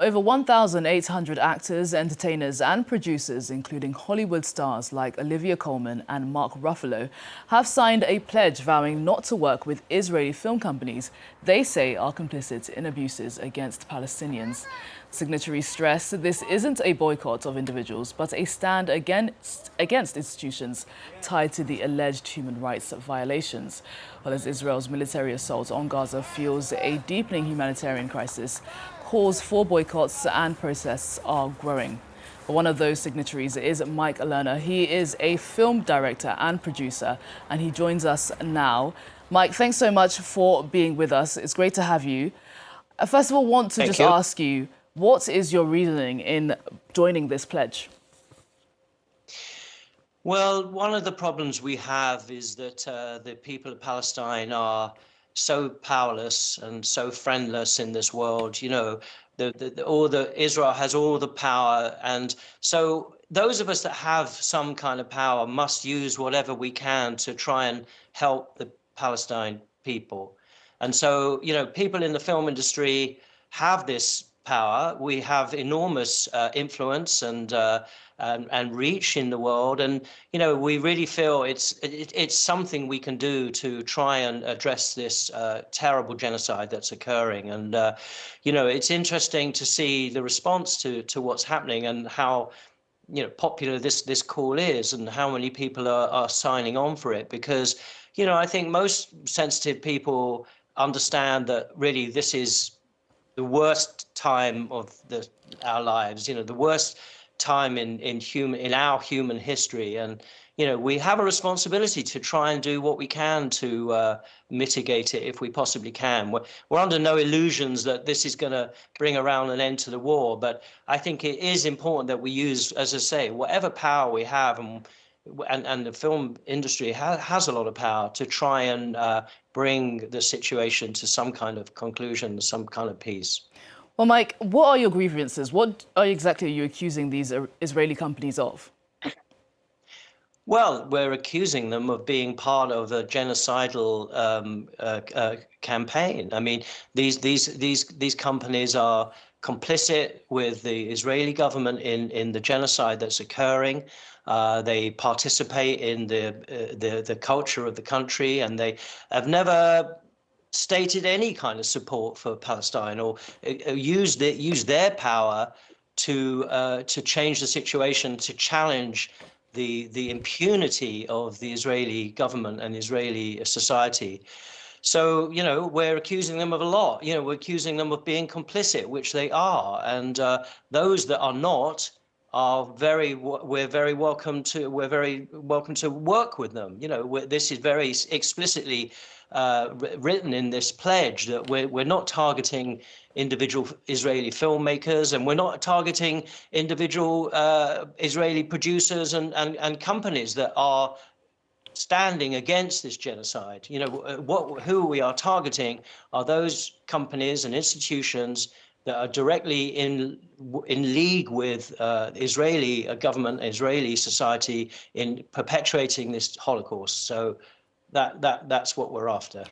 Over 1,800 actors, entertainers and producers, including Hollywood stars like Olivia Colman and Mark Ruffalo, have signed a pledge vowing not to work with Israeli film companies they say are complicit in abuses against Palestinians. Signatories stress this isn't a boycott of individuals, but a stand against institutions tied to the alleged human rights violations. Well, as Israel's military assault on Gaza fuels a deepening humanitarian crisis, calls for boycotts and protests are growing. One of those signatories is Mike Lerner. He is a film director and producer, and he joins us now. Mike, thanks so much for being with us. It's great to have you. First of all, want to ask you, what is your reasoning in joining this pledge? Well, one of the problems we have is that the people of Palestine are so powerless and so friendless in this world. You know, Israel has all the power, and so those of us that have some kind of power must use whatever we can to try and help the Palestine people. And so, you know, people in the film industry have this power. We have enormous influence and reach in the world, and you know, we really feel it's something we can do to try and address this terrible genocide that's occurring. And you know, it's interesting to see the response to what's happening and how, you know, popular this call is and how many people are signing on for it, because you know, I think most sensitive people understand that really this is the worst time of our lives, you know, the worst time in our human history. And you know, we have a responsibility to try and do what we can to mitigate it if we possibly can. We're under no illusions that this is going to bring around an end to the war, but I think it is important that we use, as I say, whatever power we have, and the film industry has a lot of power to try and bring the situation to some kind of conclusion, some kind of peace. Well, Mike, what are your grievances? What exactly are you accusing these Israeli companies of? Well, we're accusing them of being part of a genocidal campaign. I mean, these companies are complicit with the Israeli government in the genocide that's occurring. They participate in the culture of the country, and they have never stated any kind of support for Palestine or used their power to change the situation, to challenge the impunity of the Israeli government and Israeli society. So, you know, we're accusing them of a lot. You know, we're accusing them of being complicit, which they are. And those that are not are we're very welcome to work with them. You know, this is very explicitly written in this pledge that we're not targeting individual Israeli filmmakers, and we're not targeting individual Israeli producers and companies that are standing against this genocide. You know, who we are targeting are those companies and institutions that are directly in league with Israeli government, Israeli society in perpetuating this Holocaust. So that's what we're after.